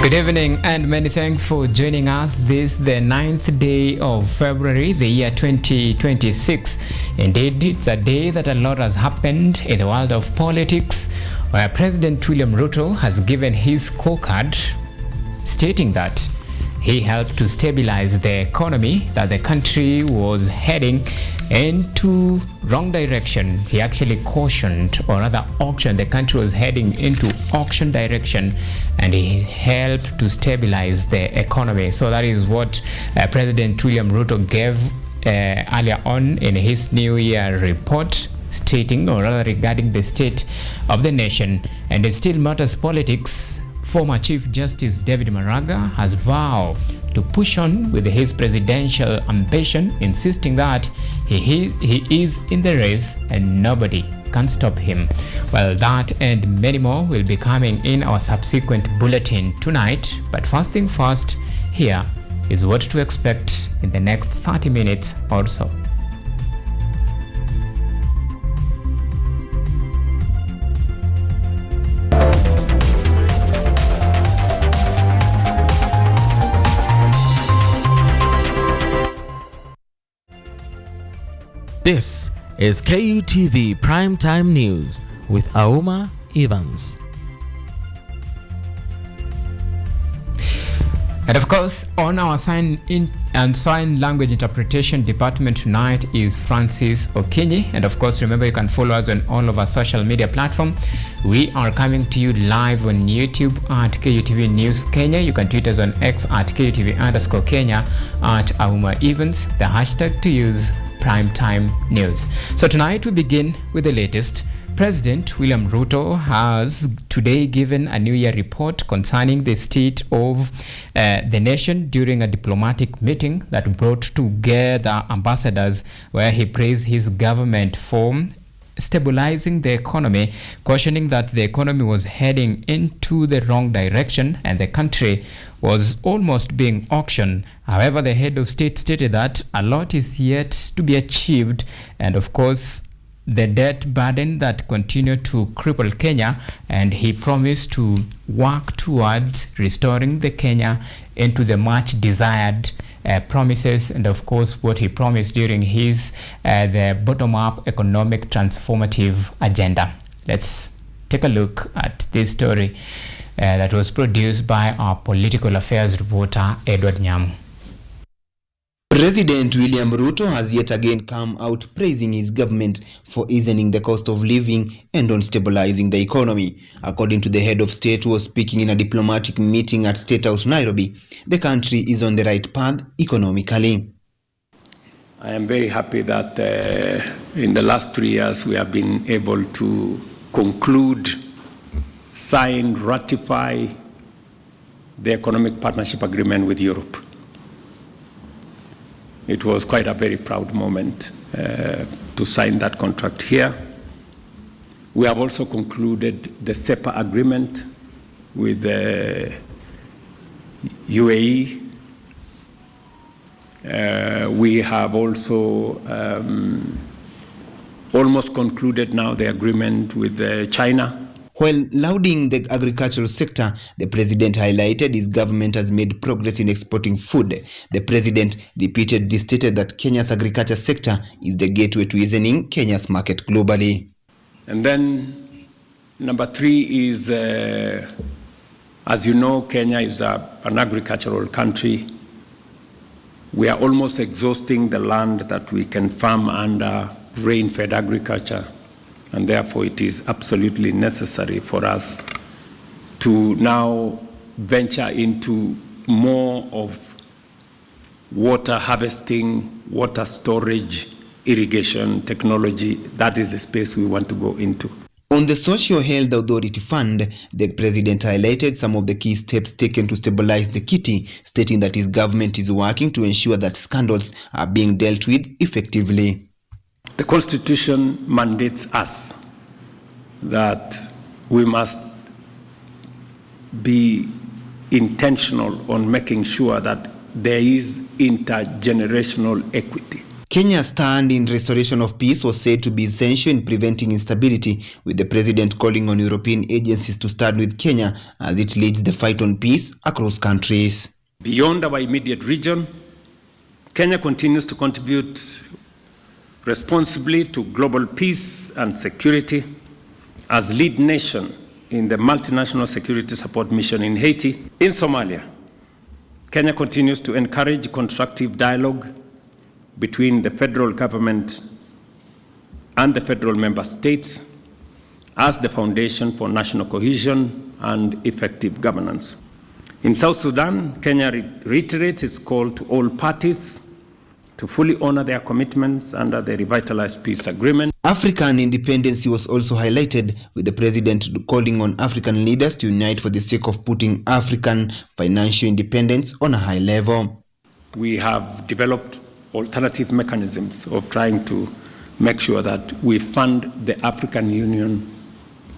Good evening and many thanks for joining us. This is the 9th day of February, the year 2026. Indeed, it's a day that a lot has happened in the world of politics, where President William Ruto has given his scorecard stating that he helped to stabilize the economy, that the country was heading into wrong direction. He actually cautioned, or rather auctioned, the country was heading into auction direction, and he helped to stabilize the economy. So that is what President William Ruto gave earlier on in his New Year report, stating, or rather regarding the state of the nation. And it still matters politics. Former Chief Justice David Maraga has vowed to push on with his presidential ambition, insisting that he is in the race and nobody can stop him. Well, that and many more will be coming in our subsequent bulletin tonight. But first thing first, here is what to expect in the next 30 minutes or so. This is Kutv Primetime News with Auma Evans. And of course, on our sign language interpretation department tonight is Francis Okinyi. And of course, remember, you can follow us on all of our social media platforms. We are coming to you live on YouTube at KUTV News Kenya. You can tweet us on X at KUTV_Kenya, at Auma Evans, the hashtag to use, Primetime News. So tonight we begin with the latest. President William Ruto has today given a New Year report concerning the state of the nation during a diplomatic meeting that brought together ambassadors, where he praised his government for stabilizing the economy, cautioning that the economy was heading into the wrong direction and the country was almost being auctioned. However, the head of state stated that a lot is yet to be achieved, and of course the debt burden that continued to cripple Kenya, and he promised to work towards restoring the Kenya into the much desired promises, and of course what he promised during his the bottom-up economic transformative agenda. Let's take a look at this story that was produced by our political affairs reporter Edward Nyamu. President William Ruto has yet again come out praising his government for easing the cost of living and on stabilizing the economy. According to the head of state, who was speaking in a diplomatic meeting at State House, Nairobi, the country is on the right path economically. I am very happy that in the last 3 years we have been able to conclude, sign, ratify the economic partnership agreement with Europe. It was quite a very proud moment to sign that contract here. We have also concluded the SEPA agreement with the UAE. We have also almost concluded now the agreement with China. While lauding the agricultural sector, the president highlighted his government has made progress in exporting food. The president repeatedly stated that Kenya's agriculture sector is the gateway to easing Kenya's market globally. And then number 3 is, as you know, Kenya is an agricultural country. We are almost exhausting the land that we can farm under rain-fed agriculture. And therefore, it is absolutely necessary for us to now venture into more of water harvesting, water storage, irrigation technology. That is the space we want to go into. On the Social Health Authority Fund, the president highlighted some of the key steps taken to stabilize the kitty, stating that his government is working to ensure that scandals are being dealt with effectively. The Constitution mandates us that we must be intentional on making sure that there is intergenerational equity. Kenya's stand in restoration of peace was said to be essential in preventing instability, with the president calling on European agencies to stand with Kenya as it leads the fight on peace across countries. Beyond our immediate region, Kenya continues to contribute responsibly to global peace and security as lead nation in the multinational security support mission in Haiti. In Somalia, Kenya continues to encourage constructive dialogue between the federal government and the federal member states as the foundation for national cohesion and effective governance. In South Sudan, Kenya reiterates its call to all parties to fully honor their commitments under the revitalized peace agreement. African independence was also highlighted, with the president calling on African leaders to unite for the sake of putting African financial independence on a high level. We have developed alternative mechanisms of trying to make sure that we fund the African Union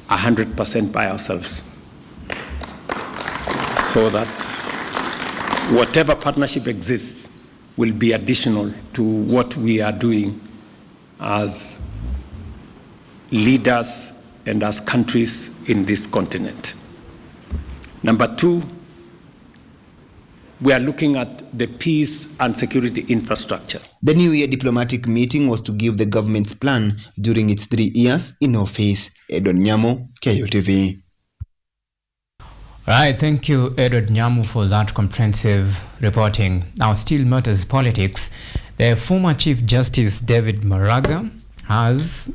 100% by ourselves, so that whatever partnership exists will be additional to what we are doing as leaders and as countries in this continent. Number two, we are looking at the peace and security infrastructure. The New Year diplomatic meeting was to give the government's plan during its 3 years in office. Edward Nyamo, Kutv. Right, thank you, Edward Nyamu, for that comprehensive reporting. Now, still matters politics. The former Chief Justice David Maraga has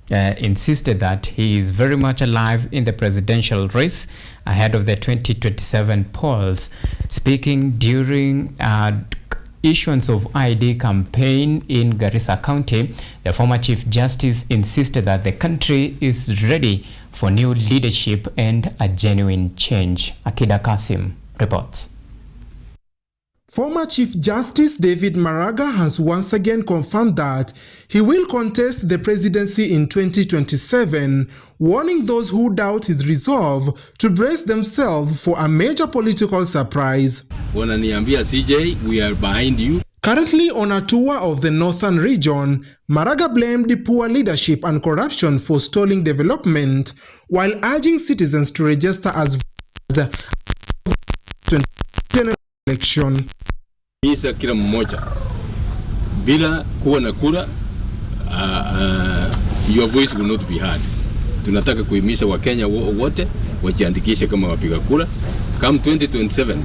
insisted that he is very much alive in the presidential race ahead of the 2027 polls. Speaking during issuance of ID campaign in Garissa County, the former Chief Justice insisted that the country is ready for new leadership and a genuine change. Akida Kasim reports. Former Chief Justice David Maraga has once again confirmed that he will contest the presidency in 2027, warning those who doubt his resolve to brace themselves for a major political surprise. Wananiambia CJ, we are behind you. Currently on a tour of the northern region, Maraga blamed poor leadership and corruption for stalling development, while urging citizens to register as voters in the election. Misa kila mmoja bila kuwa na kura, your voice will not be heard. Tunataka kuhimiza Wakenya wote wajiandikishe kama wapiga kura. Come 2027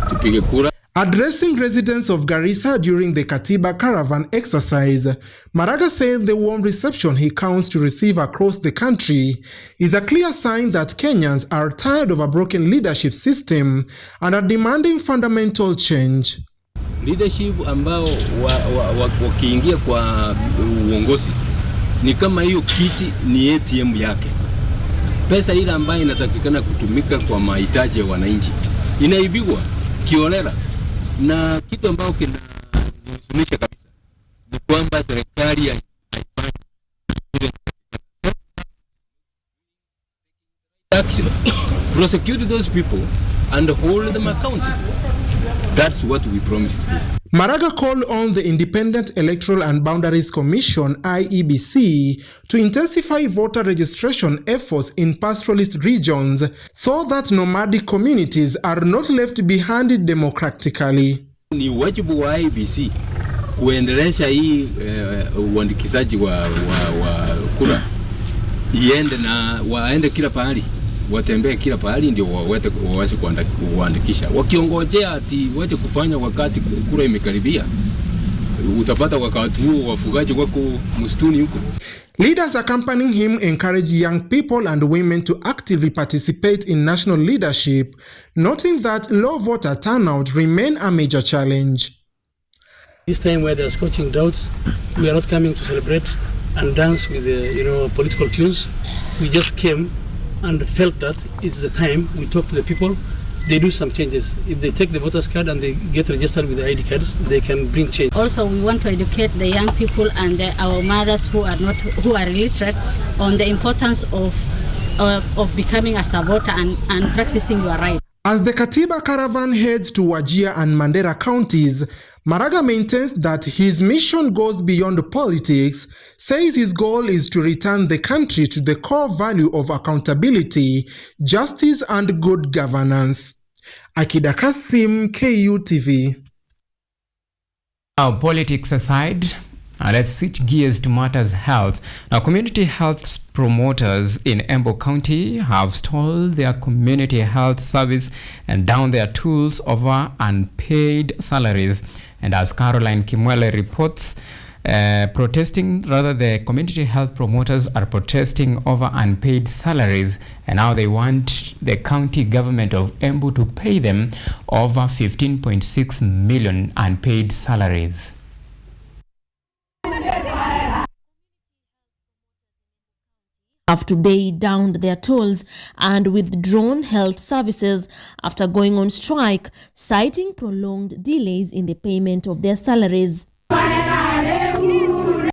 tupige kura. Addressing residents of Garissa during the Katiba Caravan exercise, Maraga said the warm reception he counts to receive across the country is a clear sign that Kenyans are tired of a broken leadership system and are demanding fundamental change. Leadership ambao wakiingia kwa uongozi ni kama hiyo kiti ni ATM yake. Pesa ile ambayo inatakikana kutumika kwa mahitaji ya wananchi inaibiwa kiolela. Na kitu ambao kinahuzunisha kabisa ni kwamba serikali haifanyi action, prosecute those people and hold them accountable. That's what we promised to do. Maraga called on the Independent Electoral and Boundaries Commission (IEBC) to intensify voter registration efforts in pastoralist regions so that nomadic communities are not left behind democratically. Ni wajibu wa IEBC kuendelesha hii uandikishaji wa kura iende na waende kila pahali, watembee kila pahali ndio waweze kuandikisha. Wakiongojea ati waje kufanya wakati kura imekaribia, utapata wakati huo wafugaji wako msituni huko. Leaders accompanying him encourage young people and women to actively participate in national leadership, noting that low voter turnout remain a major challenge. This time where there are scorching droughts, we are not coming to celebrate and dance with political tunes. We just came and felt that it's the time we talk to the people, they do some changes. If they take the voters card and they get registered with the ID cards, they can bring change. Also, we want to educate the young people and our mothers who are illiterate on the importance of becoming a voter and practicing your right. As the Katiba Caravan heads to Wajir and Mandera counties, Maraga maintains that his mission goes beyond politics, says his goal is to return the country to the core value of accountability, justice and good governance. Akida Kasim, KUTV. Now, politics aside, let's switch gears to matters health. Now, community health promoters in Embu County have stalled their community health service and down their tools over unpaid salaries. And as Caroline Kimwele reports, the community health promoters are protesting over unpaid salaries, and now they want the county government of Embu to pay them over 15.6 million unpaid salaries. Have today downed their tolls and withdrawn health services after going on strike, citing prolonged delays in the payment of their salaries.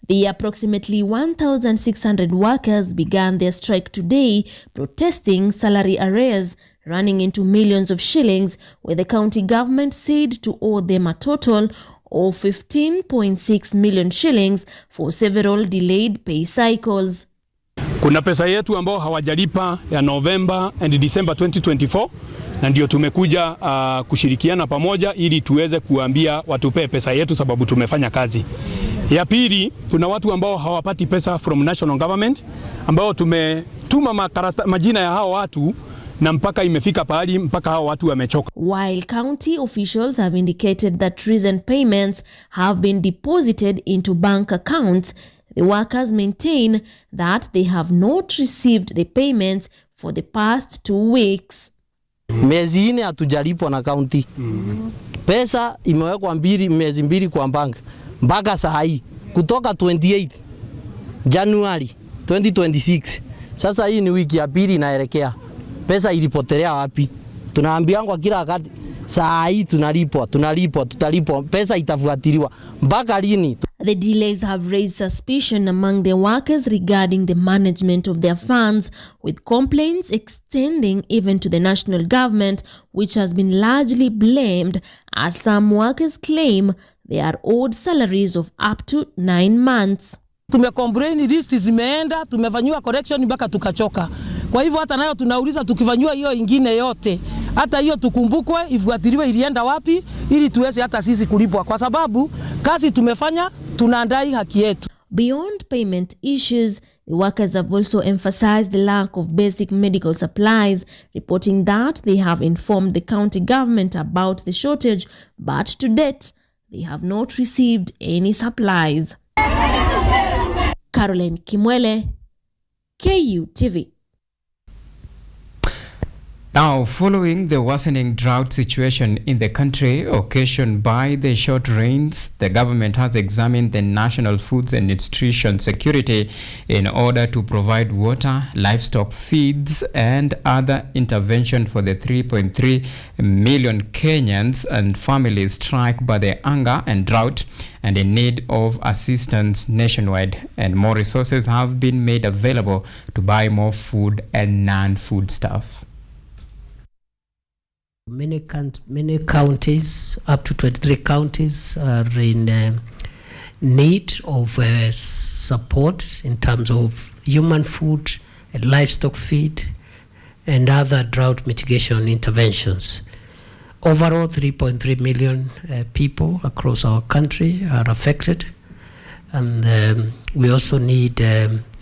The approximately 1,600 workers began their strike today, protesting salary arrears running into millions of shillings, where the county government said to owe them a total of 15.6 million shillings for several delayed pay cycles. Kuna pesa yetu ambao hawajalipa ya November and December 2024, na ndio tumekuja kushirikiana pamoja ili tuweze kuambia watupe pesa yetu sababu tumefanya kazi. Ya pili, tuna watu ambao hawapati pesa from national government ambao tumetuma majina ya hao watu na mpaka imefika pahali mpaka hao watu wamechoka. While county officials have indicated that recent payments have been deposited into bank accounts, the workers maintain that they have not received the payments for the past 2 weeks. Miezi ine hatujalipwa na county. Pesa imewekwa miezi mbili kwa bank mpaka saa hii kutoka 28 January 2026. Sasa hii ni wiki ya pili inaelekea. Pesa ilipotelea wapi? Tunaambiwa kila wakati saa hii tutalipwa, pesa itafuatiliwa mpaka lini? The delays have raised suspicion among the workers regarding the management of their funds, with complaints extending even to the national government, which has been largely blamed, as some workers claim they are owed salaries of up to 9 months. Tumecomplain, list zimeenda, tumefanywa correction mpaka tukachoka. Kwa hivyo hata nayo tunauliza, tukifanywa hiyo ingine yote, hata hiyo tukumbukwe, ifuatiliwe ilienda wapi, ili tuweze hata sisi kulipwa, kwa sababu kazi tumefanya, tunaandai haki yetu. Beyond payment issues, the workers have also emphasized the lack of basic medical supplies, reporting that they have informed the county government about the shortage, but to date, they have not received any supplies. Caroline Kimwele, KUTV. Now, following the worsening drought situation in the country occasioned by the short rains, the government has examined the national foods and nutrition security in order to provide water, livestock feeds, and other intervention for the 3.3 million Kenyans and families struck by the hunger and drought and in need of assistance nationwide. And more resources have been made available to buy more food and non-food stuff. Many counties, up to 23 counties, are in need of support in terms of human food, livestock feed, and other drought mitigation interventions. Overall, 3.3 million people across our country are affected, and we also need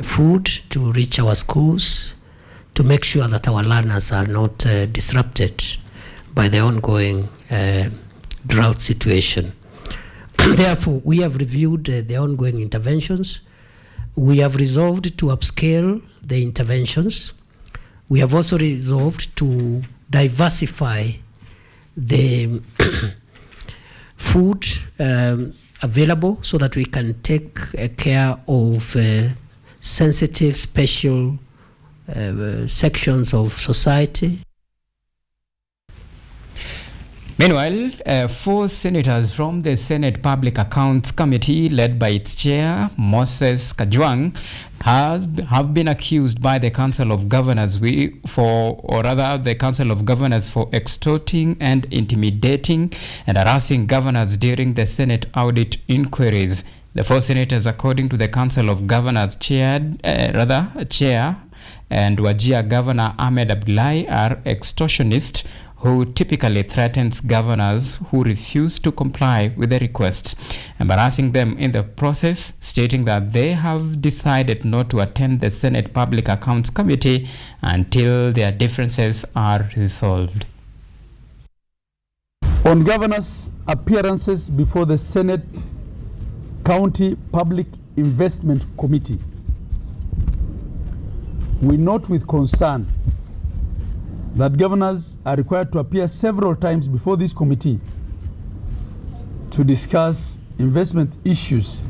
food to reach our schools to make sure that our learners are not disrupted by the ongoing drought situation. Therefore, we have reviewed the ongoing interventions. We have resolved to upscale the interventions. We have also resolved to diversify the food available so that we can take care of sensitive, special sections of society. Meanwhile, 4 senators from the Senate Public Accounts Committee, led by its chair, Moses Kajwang, have been accused by the Council of Governors for extorting and intimidating and harassing governors during the Senate audit inquiries. The 4 senators, according to the Council of Governors chair and Wajir Governor Ahmed Abdullahi, are extortionists who typically threatens governors who refuse to comply with the requests, embarrassing them in the process, stating that they have decided not to attend the Senate Public Accounts Committee until their differences are resolved. On governors' appearances before the Senate County Public Investment Committee, we note with concern that governors are required to appear several times before this committee to discuss investment issues,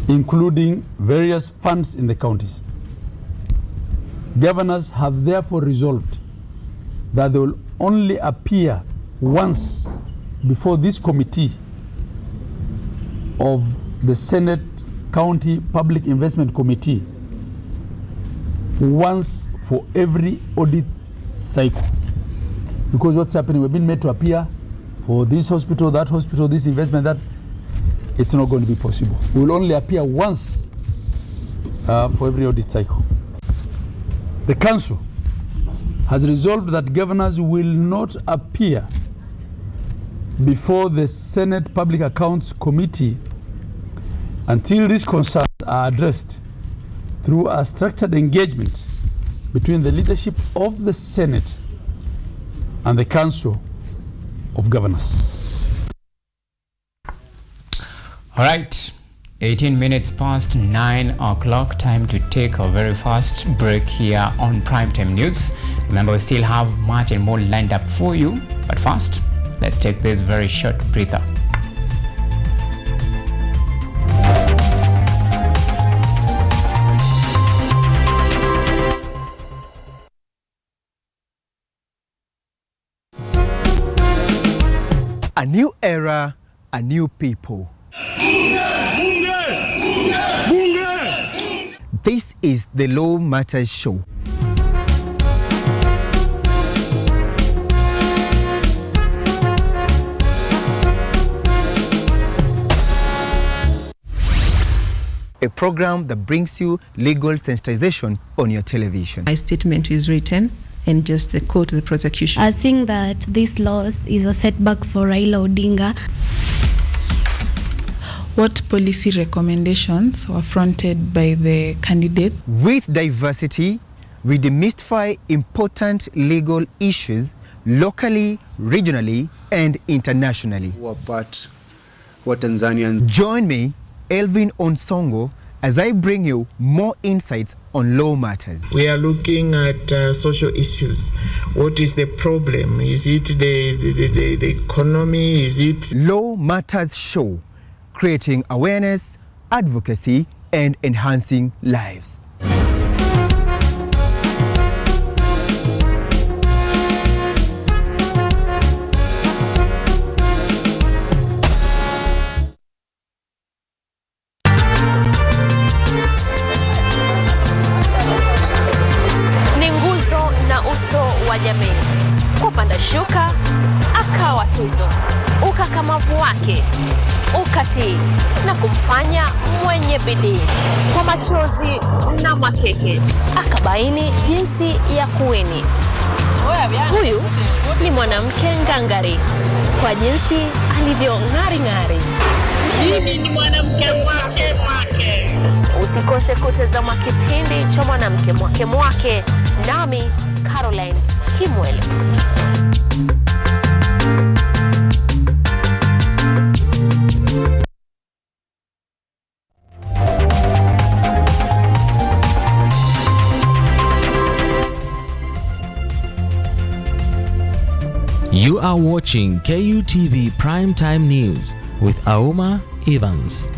including various funds in the counties. Governors have therefore resolved that they will only appear once before this committee of the Senate County Public Investment Committee, once for every audit cycle. Because what's happening, we've been made to appear for this hospital, this investment, that it's not going to be possible. We will only appear once for every audit cycle. The council has resolved that governors will not appear before the Senate Public Accounts Committee until these concerns are addressed through a structured engagement between the leadership of the Senate and the Council of Governors. All right, 18 minutes past 9 o'clock, time to take a very fast break here on Primetime News. Remember, we still have much and more lined up for you, but first, let's take this very short breather. A new era, a new people. This is the Law Matters Show. A program that brings you legal sensitization on your television. My statement is written and just the quote the prosecution. I think that this loss is a setback for Raila Odinga. What policy recommendations were fronted by the candidate? With diversity, we demystify important legal issues locally, regionally, and internationally. What Tanzanians. Join me, Elvin Onsongo, as I bring you more insights on law matters. We are looking at social issues. What is the problem? Is it the economy? Is it... Law Matters Show, creating awareness, advocacy, and enhancing lives. Kupanda shuka, akawa tuzo, ukakamavu wake, ukatii na kumfanya mwenye bidii. Kwa machozi na makeke, akabaini jinsi ya kuwini. Huyu ni mwanamke ngangari, kwa jinsi alivyo ng'ari-ng'ari. Mimi ni mwanamke mwake. Usikose kutazama kipindi cha mwanamke mwake, nami Caroline Kimwele. You are watching KUTV Primetime News with Auma Evans.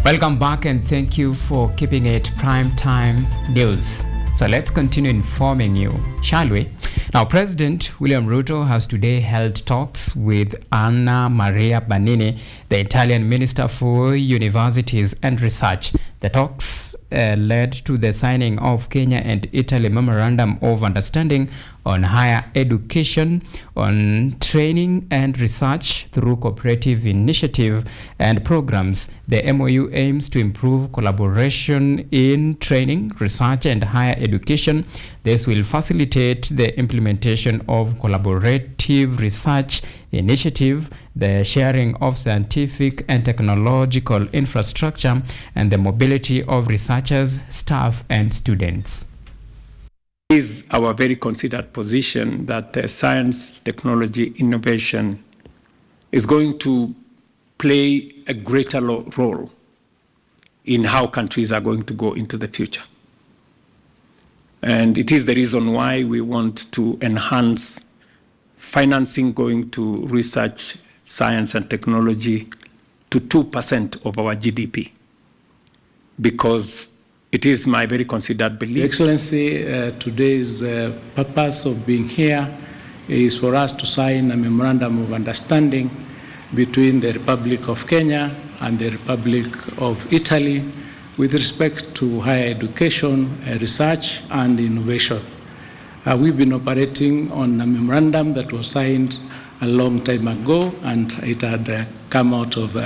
Welcome back and thank you for keeping it Primetime News. So let's continue informing you, shall we? Now, President William Ruto has today held talks with Anna Maria Banini, the Italian Minister for Universities and Research. The talks led to the signing of Kenya and Italy Memorandum of Understanding on higher education, on training and research through cooperative initiative and programs. The MOU aims to improve collaboration in training, research and higher education. This will facilitate the implementation of collaborative research initiative, the sharing of scientific and technological infrastructure, and the mobility of researchers, staff and students. It is our very considered position that science, technology, innovation is going to play a greater role in how countries are going to go into the future. And it is the reason why we want to enhance financing going to research, science and technology to 2% of our GDP, because it is my very considered belief. Your Excellency, today's purpose of being here is for us to sign a memorandum of understanding between the Republic of Kenya and the Republic of Italy with respect to higher education, research and innovation. We've been operating on a memorandum that was signed a long time ago, and it had come out of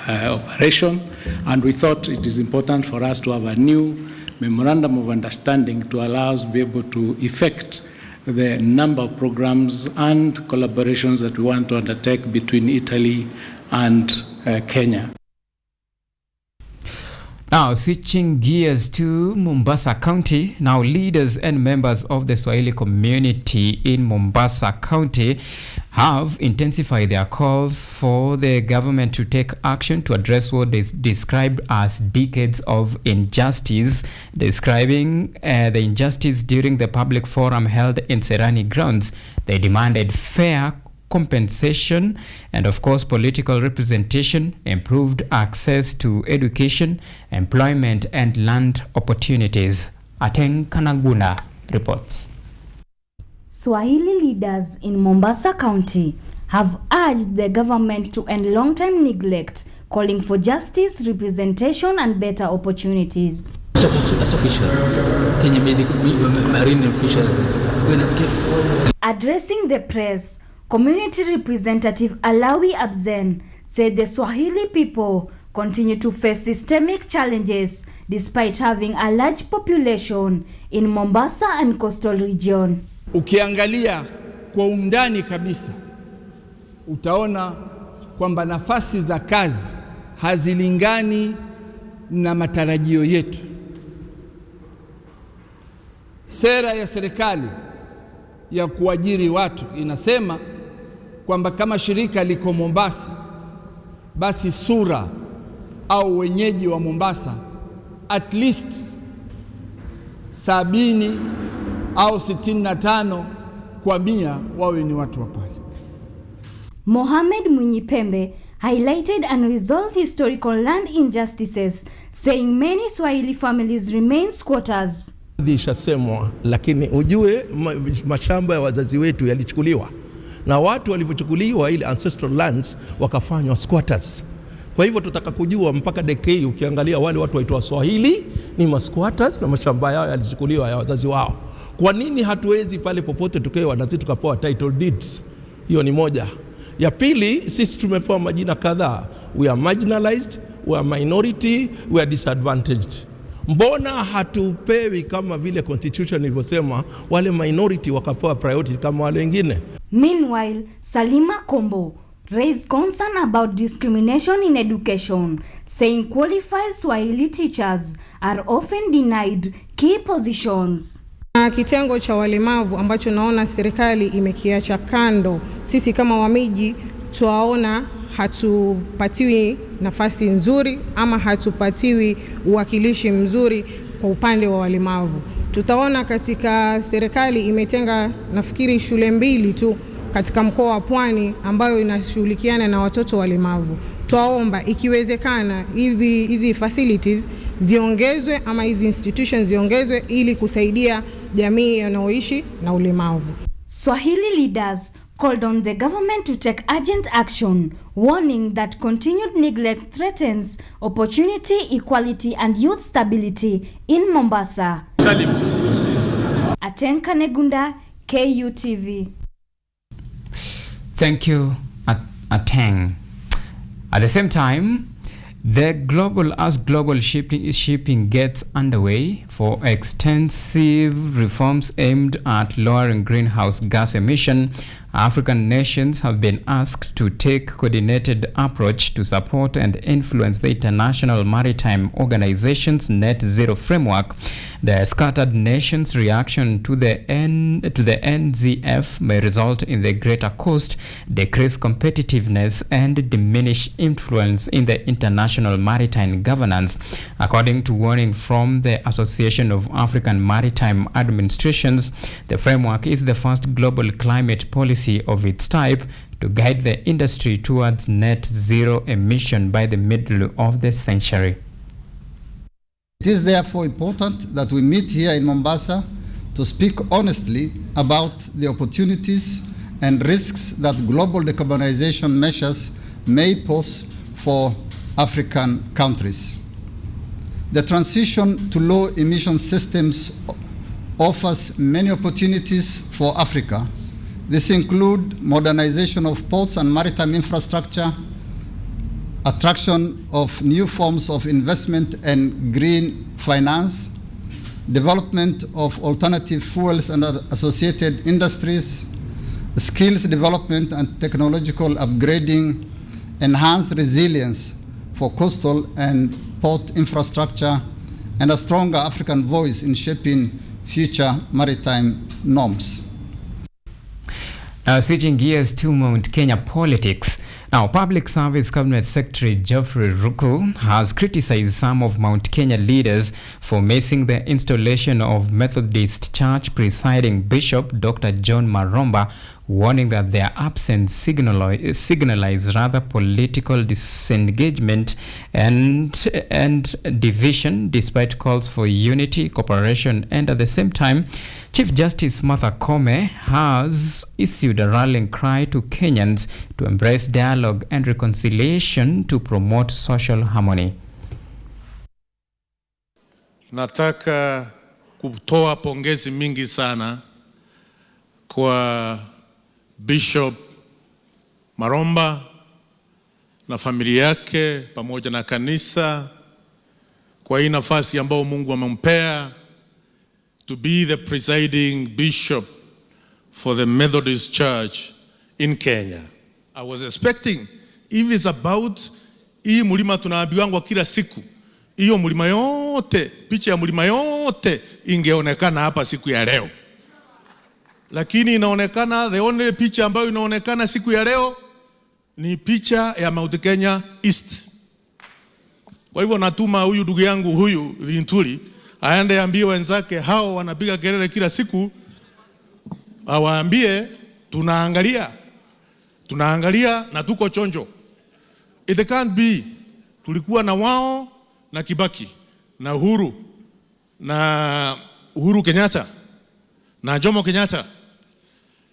operation, and we thought it is important for us to have a new memorandum of understanding to allow us to be able to effect the number of programs and collaborations that we want to undertake between Italy and Kenya. Now, switching gears to Mombasa County. Now, leaders and members of the Swahili community in Mombasa County have intensified their calls for the government to take action to address what is described as decades of injustice. Describing the injustice during the public forum held in Serani grounds, they demanded fair compensation and of course political representation, improved access to education, employment and land opportunities. Ateng Kanaguna reports. Swahili leaders in Mombasa County have urged the government to end long-time neglect, calling for justice, representation and better opportunities. Addressing the press, Community Representative Alawi Abzen said the Swahili people continue to face systemic challenges despite having a large population in Mombasa and coastal region. Ukiangalia kwa undani kabisa utaona kwamba nafasi za kazi hazilingani na matarajio yetu. Sera ya serikali ya kuajiri watu inasema kwamba kama shirika liko Mombasa, basi sura au wenyeji wa Mombasa at least 70 au 65 kwa 100 wawe ni watu wa pale. Mohamed Munyipembe highlighted unresolved historical land injustices, saying many Swahili families remain squatters. Ishasemwa, lakini ujue mashamba ya wazazi wetu yalichukuliwa na watu walivyochukuliwa ile ancestral lands wakafanywa squatters. Kwa hivyo tutaka kujua mpaka decade ukiangalia wale watu waitwa Swahili ni masquatters na mashamba yao yalichukuliwa ya wazazi wao. Kwa nini hatuwezi pale popote tukawa na sisi tukapewa title deeds? Hiyo ni moja. Ya pili, sisi tumepewa majina kadhaa. We are marginalized, we are minority, we are disadvantaged. Mbona hatupewi kama vile constitution ilivyosema wale minority wakapewa priority kama wale wengine? Meanwhile, Salima Kombo raised concern about discrimination in education, saying qualified Swahili teachers are often denied key positions. Kitengo cha walemavu ambacho naona serikali imekiacha kando, sisi kama wamiji tuwaona hatupatiwi nafasi nzuri ama hatupatiwi uwakilishi mzuri kwa upande wa walemavu. Tutaona katika serikali imetenga nafikiri shule 2 tu katika mkoa wa Pwani ambayo inashughulikiana na watoto walemavu. Twaomba ikiwezekana hizi facilities ziongezwe ama hizi institutions ziongezwe ili kusaidia jamii wanaoishi na ulemavu. Swahili leaders called on the government to take urgent action, warning that continued neglect threatens opportunity, equality and youth stability in Mombasa. Atenka Negunda, KUTV. Thank you, Ateng. At the same time, global shipping gets underway for extensive reforms aimed at lowering greenhouse gas emission, African nations have been asked to take coordinated approach to support and influence the International Maritime Organization's net zero framework. The scattered nations' reaction to the NZF may result in the greater cost, decreased competitiveness, and diminished influence in the international maritime governance, according to warning from the Association of African Maritime Administrations. The framework is the first global climate policy of its type to guide the industry towards net zero emission by the middle of the century. It is therefore important that we meet here in Mombasa to speak honestly about the opportunities and risks that global decarbonization measures may pose for African countries. The transition to low emission systems offers many opportunities for Africa. This includes modernization of ports and maritime infrastructure, attraction of new forms of investment and green finance, development of alternative fuels and associated industries, skills development and technological upgrading, enhanced resilience for coastal and port infrastructure, and a stronger African voice in shaping future maritime norms. Switching gears to Mount Kenya politics. Now, Public Service Cabinet Secretary Geoffrey Ruku has criticized some of Mount Kenya leaders for missing the installation of Methodist Church presiding Bishop Dr. John Maromba, warning that their absence signalizes rather political disengagement and division, despite calls for unity, cooperation, and at the same time, Chief Justice Martha Koome has issued a rallying cry to Kenyans to embrace dialogue and reconciliation to promote social harmony. Nataka kutoa pongezi mingi sana kwa Bishop Maromba na familia yake pamoja na kanisa kwa hii nafasi ambayo Mungu amempea to be the presiding bishop for the Methodist Church in Kenya. I was expecting, if it's about hii mulima tunaambiwa kila siku, hiyo mulima yote, picha ya mulima yote ingeonekana hapa siku ya leo. Lakini inaonekana, the only picha ambayo inaonekana siku ya leo ni picha ya Mount Kenya East. Kwa hivyo natuma huyu ndugu yangu huyu Linturi aende ambie wenzake hao wanapiga kelele kila siku, awaambie tunaangalia na tuko chonjo. It can't be tulikuwa na wao na Kibaki na Uhuru Kenyatta na Jomo Kenyatta,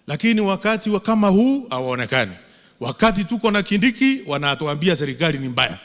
lakini wakati kama huu hawaonekani. Wakati tuko na Kindiki wanatuambia serikali ni mbaya.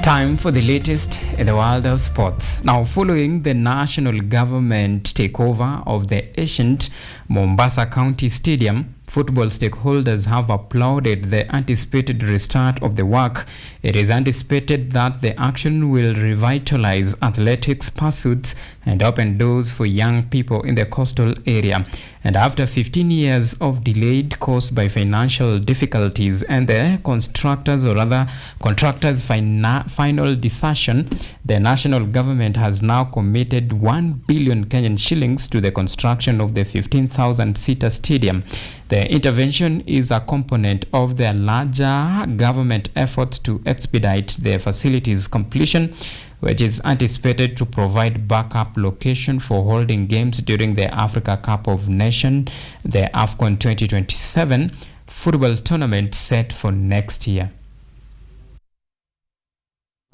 Time for the latest in the world of sports. Now, following the national government takeover of the ancient Mombasa County Stadium, football stakeholders have applauded the anticipated restart of the work. It is anticipated that the action will revitalize athletics pursuits and open doors for young people in the coastal area. And after 15 years of delay caused by financial difficulties and the contractors' final decision, the national government has now committed 1 billion Kenyan shillings to the construction of the 15,000-seater stadium. The intervention is a component of the larger government efforts to expedite the facility's completion, which is anticipated to provide backup location for holding games during the Africa Cup of Nations, the AFCON 2027 football tournament set for next year.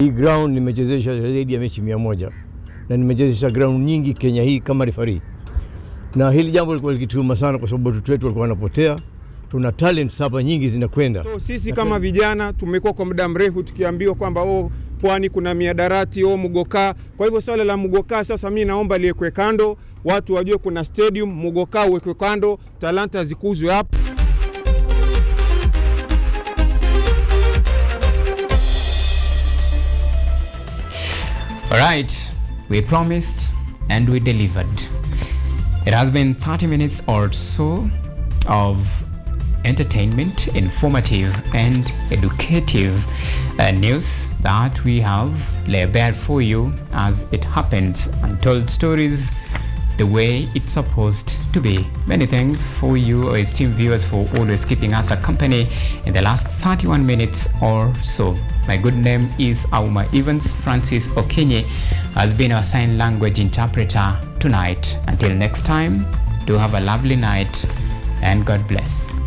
Hii ground nimechezesha zaidi ya mechi 100 na nimechezesha ground nyingi Kenya hii kama referee. Na hili jambo lilikuwa likituma sana kwa sababu watoto wetu walikuwa wanapotea. Tuna talent hapa nyingi zinakwenda. So sisi kama vijana tumekuwa kwa muda mrefu tukiambiwa kwamba Pwani kuna miadarati Mugoka. Kwa hivyo swala la Mugoka sasa mimi naomba liwekwe kando, watu wajue kuna stadium Mugoka uwekwe kando, talanta zikuzwe hapo. Alright, we promised and we delivered. It has been 30 minutes or so of entertainment, informative and educative news that we have laid bare for you as it happens, untold stories the way it's supposed to be. Many thanks for you, our esteemed viewers, for always keeping us a company in the last 31 minutes or so. My good name is Auma. Evans Francis Okenye has been our sign language interpreter tonight. Until next time, do have a lovely night and God bless.